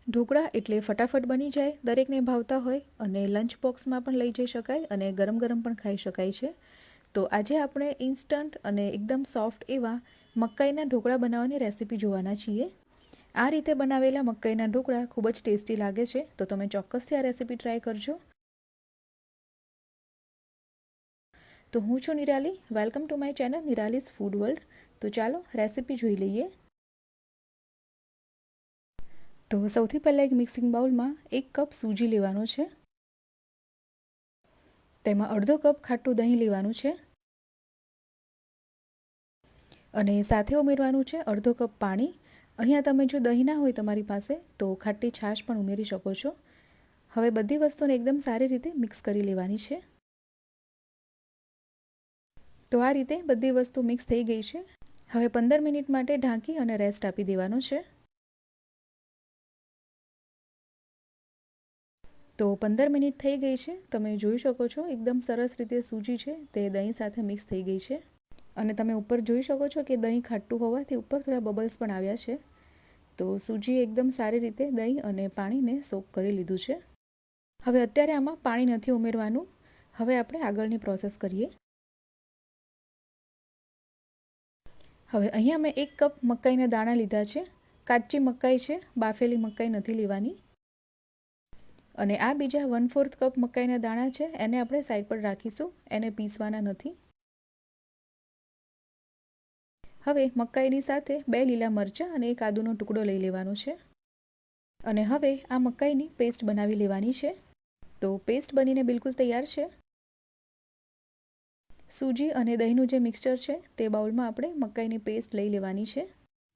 ઢોકળા એટલે ફટાફટ બની જાય, દરેકને ભાવતા હોય અને લંચ બોક્સમાં પણ લઈ જઈ શકાય અને ગરમ ગરમ પણ ખાઈ શકાય છે. તો આજે આપણે ઇન્સ્ટન્ટ અને એકદમ સોફ્ટ એવા મકાઈના ઢોકળા બનાવવાની રેસીપી જોવાના છીએ. આ રીતે બનાવેલા મકાઈના ઢોકળા ખૂબ જ ટેસ્ટી લાગે છે, તો તમે ચોક્કસથી આ રેસીપી ટ્રાય કરજો. તો હું છું Nirali, welcome to my channel Nirali's food world. તો ચાલો રેસીપી જોઈ લઈએ. તો સૌથી પહેલાં એક મિક્સિંગ બાઉલમાં 1 કપ સૂજી લેવાનો છે. તેમાં અડધો કપ ખાટું દહીં લેવાનું છે અને સાથે ઉમેરવાનું છે અડધો કપ પાણી. અહીંયા તમે જો દહીં ના હોય તમારી પાસે તો ખાટી છાશ પણ ઉમેરી શકો છો. હવે બધી વસ્તુને એકદમ સારી રીતે મિક્સ કરી લેવાની છે. તો આ રીતે બધી વસ્તુ મિક્સ થઈ ગઈ છે. હવે 15 મિનિટ માટે ઢાંકી અને રેસ્ટ આપી દેવાનો છે. તો 15 મિનિટ થઈ ગઈ છે. તમે જોઈ શકો છો એકદમ સરસ રીતે સૂજી છે તે દહીં સાથે મિક્સ થઈ ગઈ છે અને તમે ઉપર જોઈ શકો છો કે દહીં ખાટું હોવાથી ઉપર થોડા બબલ્સ પણ આવ્યા છે. તો સૂજી એકદમ સારી રીતે દહીં અને પાણીને સોક કરી લીધું છે. હવે અત્યારે આમાં પાણી નથી ઉમેરવાનું. હવે આપણે આગળની પ્રોસેસ કરીએ. હવે અહીંયા મેં 1 કપ મકાઈના દાણા લીધા છે. કાચી મકાઈ છે, બાફેલી મકાઈ નથી લેવાની. અને આ બીજા 1/4 કપ મકાઈના દાણા છે, એને આપણે સાઈડ પર રાખીશું, એને પીસવાના નથી. હવે મકાઈની સાથે 2 લીલા મરચાં અને 1 આદુનો ટુકડો લઈ લેવાનો છે અને હવે આ મકાઈની પેસ્ટ બનાવી લેવાની છે. તો પેસ્ટ બનીને બિલકુલ તૈયાર છે. સૂજી અને દહીંનું જે મિક્સચર છે તે બાઉલમાં આપણે મકાઈની પેસ્ટ લઈ લેવાની છે.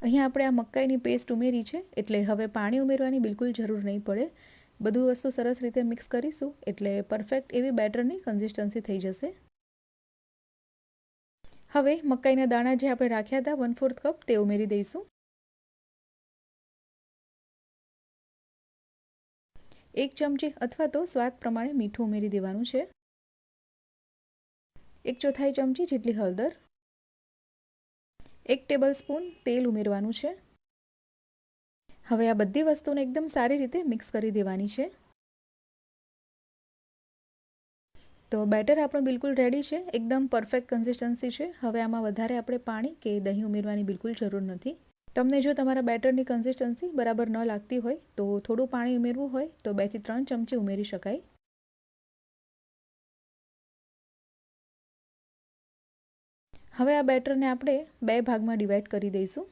અહીંયા આપણે આ મકાઈની પેસ્ટ ઉમેરી છે એટલે હવે પાણી ઉમેરવાની બિલકુલ જરૂર નહીં પડે. બધું વસ્તુ સરસ રીતે મિક્સ કરીશું એટલે પરફેક્ટ એવી બેટરની કન્સિસ્ટન્સી થઈ જશે. હવે મકાઈના દાણા જે આપણે રાખ્યા હતા 1/4 કપ તે ઉમેરી દઈશું. 1 ચમચી અથવા તો સ્વાદ પ્રમાણે મીઠું ઉમેરી દેવાનું છે. 1/4 ચમચી જેટલી હળદર, 1 ટેબલસ્પૂન તેલ ઉમેરવાનું છે. હવે આ બધી વસ્તુને એકદમ સારી રીતે મિક્સ કરી દેવાની છે. તો બેટર આપણું બિલકુલ રેડી છે, એકદમ પરફેક્ટ કન્સિસ્ટન્સી છે. હવે આમાં વધારે આપણે પાણી કે દહીં ઉમેરવાની બિલકુલ જરૂર નથી. તમને જો તમારા બેટરની કન્સિસ્ટન્સી બરાબર ન લાગતી હોય તો થોડું પાણી ઉમેરવું હોય તો 2 થી 3 ચમચી ઉમેરી શકાય. હવે આ બેટરને આપણે 2 ભાગમાં ડિવાઈડ કરી દઈશું.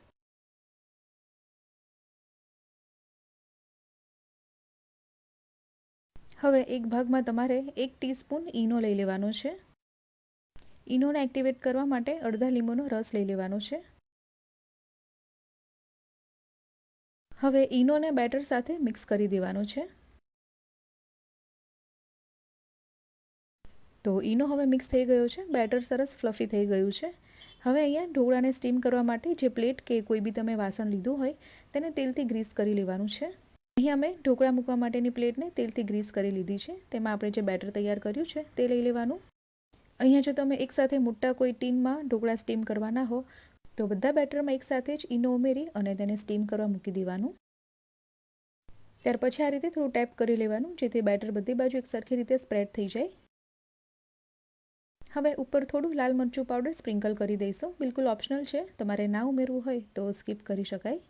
હવે એક ભાગમાં તમારે 1 ટીસ્પૂન ઈનો લઈ લેવાનો છે. ઈનોને એક્ટિવેટ કરવા માટે અડધા લીંબુનો રસ લઈ લેવાનો છે. હવે ઈનોને બેટર સાથે મિક્સ કરી દેવાનો છે. તો ઈનો હવે મિક્સ થઈ ગયો છે, બેટર સરસ ફ્લફી થઈ ગયું છે. હવે અહીંયા ઢોકળાને સ્ટીમ કરવા માટે જે પ્લેટ કે કોઈ બી તમે વાસણ લીધું હોય તેને તેલથી ગ્રીસ કરી લેવાનું છે. અહીં અમે ઢોકળા મૂકવા માટેની પ્લેટને તેલથી ગ્રીસ કરી લીધી છે. તેમાં આપણે જે બેટર તૈયાર કર્યું છે તે લઈ લેવાનું. અહીંયા જો તમે એકસાથે મોટા કોઈ ટીનમાં ઢોકળા સ્ટીમ કરવાના હો તો બધા બેટરમાં એકસાથે જ ઈનો ઉમેરી અને તેને સ્ટીમ કરવા મૂકી દેવાનું. ત્યાર પછી આ રીતે થોડું ટેપ કરી લેવાનું જેથી બેટર બધી બાજુ એક સરખી રીતે સ્પ્રેડ થઈ જાય. હવે ઉપર થોડું લાલ મરચું પાવડર સ્પ્રિંકલ કરી દઈશું. બિલકુલ ઓપ્શનલ છે, તમારે ના ઉમેરવું હોય તો સ્કીપ કરી શકાય.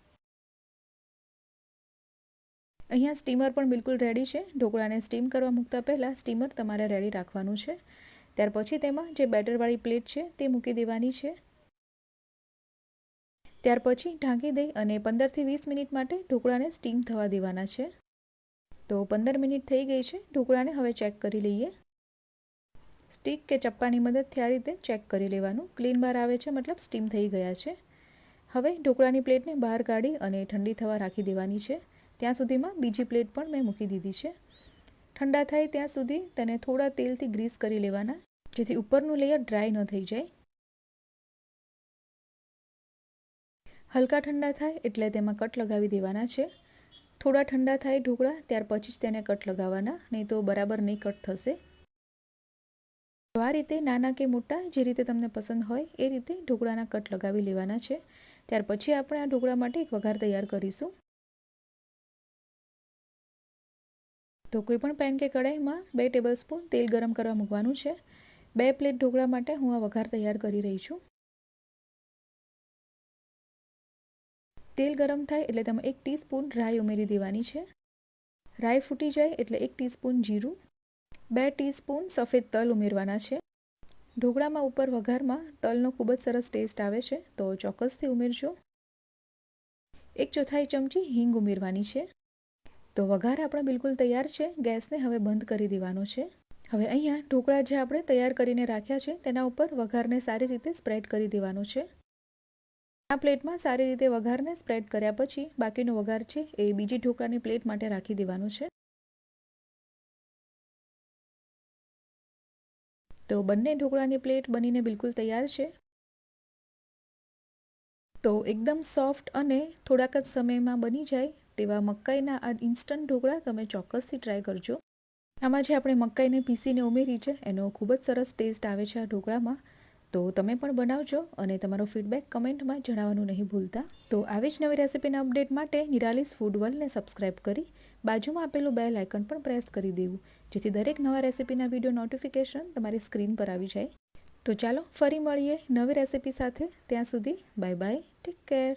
અહીંયા સ્ટીમર પણ બિલકુલ રેડી છે. ઢોકળાને સ્ટીમ કરવા મૂકતા પહેલાં સ્ટીમર તમારે રેડી રાખવાનું છે. ત્યાર પછી તેમાં જે બેટરવાળી પ્લેટ છે તે મૂકી દેવાની છે. ત્યાર પછી ઢાંકી દઈ અને 15 થી 20 મિનિટ માટે ઢોકળાને સ્ટીમ થવા દેવાના છે. તો 15 મિનિટ થઈ ગઈ છે. ઢોકળાને હવે ચેક કરી લઈએ. સ્ટીક કે ચપ્પાની મદદથી આ રીતે ચેક કરી લેવાનું. ક્લીન બહાર આવે છે મતલબ સ્ટીમ થઈ ગયા છે. હવે ઢોકળાની પ્લેટને બહાર કાઢી અને ઠંડી થવા રાખી દેવાની છે. ત્યાં સુધીમાં બીજી પ્લેટ પણ મેં મૂકી દીધી છે. ઠંડા થાય ત્યાં સુધી તેને થોડા તેલથી ગ્રીસ કરી લેવાના જેથી ઉપરનું લેયર ડ્રાય ન થઈ જાય. હલકા ઠંડા થાય એટલે તેમાં કટ લગાવી દેવાના છે. થોડા ઠંડા થાય ઢોકળા ત્યાર પછી જ તેને કટ લગાવવાના, નહીં તો બરાબર નહીં કટ થશે. તો આ રીતે નાના કે મોટા જે રીતે તમને પસંદ હોય એ રીતે ઢોકળાના કટ લગાવી લેવાના છે. ત્યાર પછી આપણે આ ઢોકળા માટે એક વઘાર તૈયાર કરીશું. તો કોઈપણ પેન કે કઢાઈમાં 2 ટેબલસ્પૂન તેલ ગરમ કરવા મૂકવાનું છે. 2 પ્લેટ ઢોકળા માટે હું આ વઘાર તૈયાર કરી રહી છું. તેલ ગરમ થાય એટલે તેમાં 1 ટીસ્પૂન રાઈ ઉમેરી દેવાની છે. રાઈ ફૂટી જાય એટલે 1 ટીસ્પૂન જીરું, 2 ટીસ્પૂન સફેદ તલ ઉમેરવાના છે. ઢોકળામાં ઉપર વઘારમાં તલનો ખૂબ જ સરસ ટેસ્ટ આવે છે, તો ચોક્કસથી ઉમેરજો. 1/4 ચમચી હિંગ ઉમેરવાની છે. તો વઘાર આપણો બિલકુલ તૈયાર છે. ગેસને હવે બંધ કરી દેવાનો છે. હવે અહીંયા ઢોકળા જે આપણે તૈયાર કરીને રાખ્યા છે તેના ઉપર વઘારને સારી રીતે સ્પ્રેડ કરી દેવાનો છે. આ પ્લેટમાં સારી રીતે વઘારને સ્પ્રેડ કર્યા પછી બાકીનો વઘાર છે એ બીજી ઢોકળાની પ્લેટ માટે રાખી દેવાનો છે. તો બંને ઢોકળાની પ્લેટ બનીને બિલકુલ તૈયાર છે. તો એકદમ સોફ્ટ અને થોડાક જ સમયમાં બની જાય તેવા મકાઈના આ ઇન્સ્ટન્ટ ઢોકળા તમે ચોક્કસથી ટ્રાય કરજો. આમાં જે આપણે મકાઈને પીસીને ઉમેરી છે એનો ખૂબ જ સરસ ટેસ્ટ આવે છે આ ઢોકળામાં. તો તમે પણ બનાવજો અને તમારો ફીડબેક કમેન્ટમાં જણાવવાનું નહીં ભૂલતા. તો આવી જ નવી રેસિપીના અપડેટ માટે નિરાલીસ ફૂડ વર્લ્ડને સબસ્ક્રાઇબ કરી બાજુમાં આપેલું બેલ આઇકન પણ પ્રેસ કરી દેવું, જેથી દરેક નવા રેસિપીના વિડીયો નોટિફિકેશન તમારી સ્ક્રીન પર આવી જાય. તો ચાલો ફરી મળીએ નવી રેસિપી સાથે. ત્યાં સુધી બાય બાય, ટેક કેર.